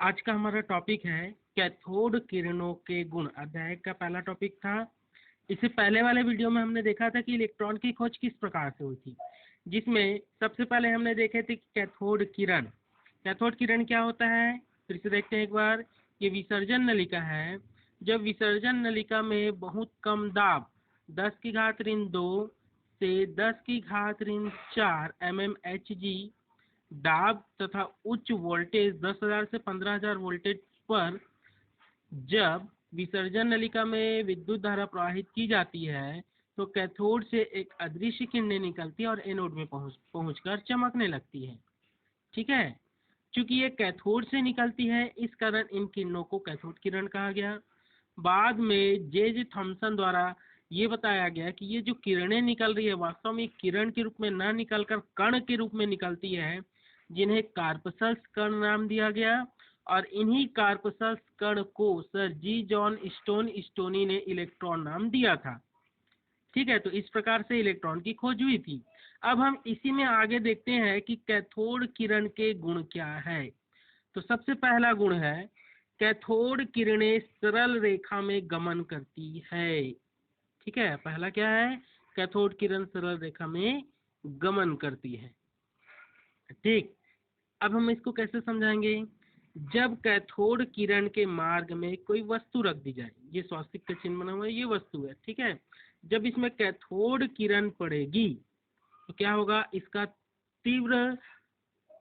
आज का हमारा टॉपिक है कैथोड किरणों के गुण। अध्याय का पहला टॉपिक था। इससे पहले वाले वीडियो में हमने देखा था कि इलेक्ट्रॉन की खोज किस प्रकार से हुई थी, जिसमें सबसे पहले हमने देखे थे कि कैथोड किरण। कैथोड किरण क्या होता है, फिर से देखते हैं एक बार। ये विसर्जन नलिका है। जब विसर्जन नलिका में बहुत कम दाब 10⁻² से 10⁻⁴ mmHg दाब तथा उच्च वोल्टेज 10,000 से 15,000 वोल्टेज पर जब विसर्जन नलिका में विद्युत धारा प्रवाहित की जाती है तो कैथोड से एक अदृश्य किरणें निकलती है और एनोड में पहुंचकर चमकने लगती है। ठीक है, चूंकि ये कैथोड से निकलती है इस कारण इन किरणों को कैथोड किरण कहा गया। बाद में जे थॉमसन द्वारा ये बताया गया कि ये जो किरणें निकल रही है वास्तव में किरण के रूप में न निकलकर कण के रूप में निकलती है, जिन्हें कार्पसल्स कण नाम दिया गया। और इन्हीं कार्पसल्स कण को सर जी जॉन स्टोनी ने इलेक्ट्रॉन नाम दिया था। ठीक है, तो इस प्रकार से इलेक्ट्रॉन की खोज हुई थी। अब हम इसी में आगे देखते हैं कि कैथोड किरण के गुण क्या है। तो सबसे पहला गुण है कैथोड किरणें सरल रेखा में गमन करती है। ठीक है, पहला क्या है, कैथोड किरण सरल रेखा में गमन करती है। ठीक, अब हम इसको कैसे समझाएंगे। जब कैथोड किरण के मार्ग में कोई वस्तु रख दी जाए, ये स्वास्तिक का चिन्ह बना हुआ है, ये वस्तु है। ठीक है, जब इसमें कैथोड किरण पड़ेगी तो क्या होगा, इसका तीव्र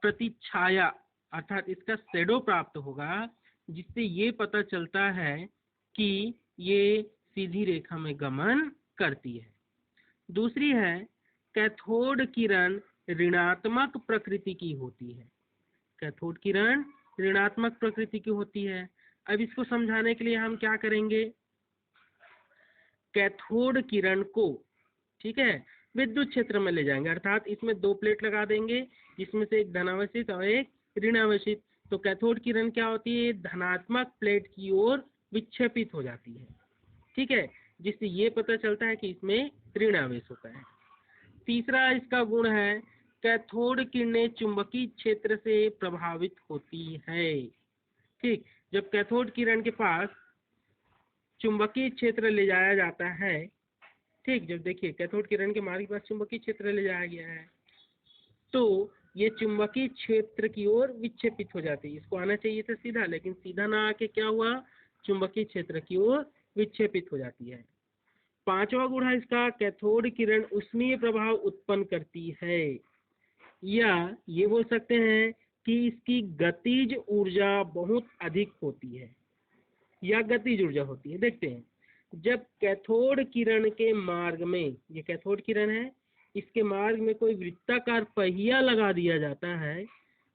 प्रतिछाया अर्थात इसका शैडो प्राप्त होगा, जिससे ये पता चलता है कि ये सीधी रेखा में गमन करती है। दूसरी है कैथोड किरण ऋणात्मक प्रकृति की होती है। कैथोड किरण ऋणात्मक प्रकृति की होती है। अब इसको समझाने के लिए हम क्या करेंगे, कैथोड किरण को, ठीक है, विद्युत क्षेत्र में ले जाएंगे, अर्थात इसमें दो प्लेट लगा देंगे जिसमें से एक धनावेशित और एक ऋणावेशित। तो कैथोड किरण क्या होती है, धनात्मक प्लेट की ओर विक्षेपित हो जाती है। ठीक है, जिससे ये पता चलता है कि इसमें ऋण आवेश होता है। तीसरा इसका गुण है कैथोड किरणें चुंबकीय क्षेत्र से प्रभावित होती है। ठीक, जब कैथोड किरण के पास चुंबकीय क्षेत्र ले जाया जाता है, ठीक, जब देखिए कैथोड किरण के मार्ग के पास चुंबकीय क्षेत्र ले जाया गया है तो ये चुंबकीय क्षेत्र की ओर विक्षेपित हो जाती है। इसको आना चाहिए था सीधा, लेकिन सीधा ना आके क्या हुआ, चुंबकीय क्षेत्र की ओर विक्षेपित हो जाती है। पांचवा गुण है इसका कैथोड किरण ऊष्मीय प्रभाव उत्पन्न करती है, या ये बोल सकते हैं कि इसकी गतिज ऊर्जा बहुत अधिक होती है, या गतिज ऊर्जा होती है। देखते हैं, जब कैथोड किरण के मार्ग में, ये कैथोड किरण है, इसके मार्ग में कोई वृत्ताकार पहिया लगा दिया जाता है,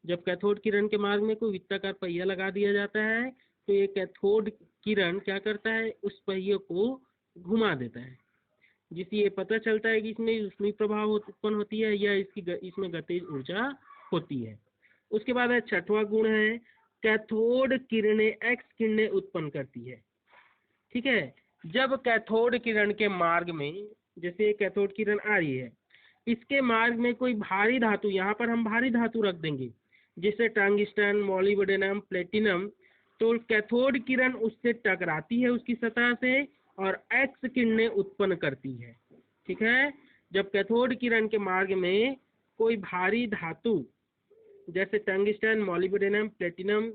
जब कैथोड किरण के मार्ग में कोई वृत्ताकार पहिया लगा दिया जाता है तो ये कैथोड किरण क्या करता है, उस पहिए को घुमा देता है, जिससे ये पता चलता है कि इसमें ऊष्मीय प्रभाव उत्पन्न होती है या इसमें गतिज ऊर्जा होती है। उसके बाद है छठवां गुण है कैथोड किरणें एक्स किरणें उत्पन्न करती है। ठीक है, जब कैथोड किरण के मार्ग में, जैसे कैथोड किरण आ रही है, इसके मार्ग में कोई भारी धातु, यहाँ पर हम भारी धातु रख देंगे जैसे टंगस्टन, मोलिब्डेनम, प्लेटिनम, तो कैथोड किरण उससे टकराती है उसकी सतह से और एक्स किरणें उत्पन्न करती है। ठीक है, जब कैथोड किरण के मार्ग में कोई भारी धातु जैसे टंगस्टन, मोलिब्डेनम, प्लेटिनम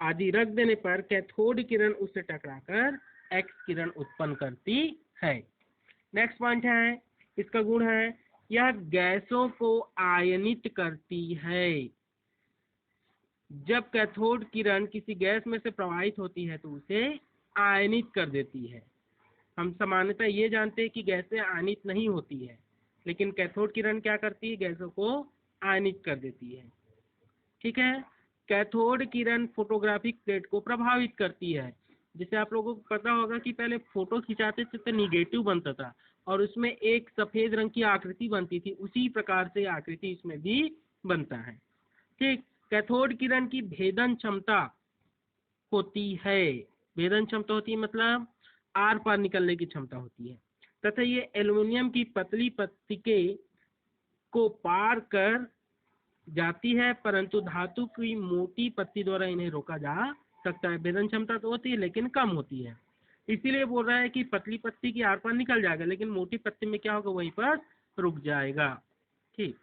आदि रख देने पर कैथोड किरण उससे टकराकर एक्स किरण उत्पन्न करती है। नेक्स्ट पॉइंट है, इसका गुण है यह गैसों को आयनित करती है। जब कैथोड किरण किसी गैस में से प्रवाहित होती है तो उसे आयनित कर देती है। हम सामान्यतः ये जानते हैं कि गैसें आयनित नहीं होती है, लेकिन कैथोड किरण क्या करती है, गैसों को आयनित कर देती है। ठीक है, कैथोड किरण फोटोग्राफिक प्लेट को प्रभावित करती है। जैसे आप लोगों को पता होगा कि पहले फोटो खिंचाते थे तो निगेटिव बनता था और उसमें एक सफेद रंग की आकृति बनती थी, उसी प्रकार से आकृति इसमें भी बनता है। ठीक, कैथोड किरण की भेदन क्षमता होती है। भेदन क्षमता होती है मतलब आर पार निकलने की क्षमता होती है, तथा ये एल्युमिनियम की पतली पत्तिके को पार कर जाती है, परंतु धातु की मोटी पत्ती द्वारा इन्हें रोका जा सकता है। भेदन क्षमता तो होती है लेकिन कम होती है, इसीलिए बोल रहा है कि पतली पत्ती की आर पार निकल जाएगा, लेकिन मोटी पत्ती में क्या होगा, वहीं पर रुक जाएगा। ठीक।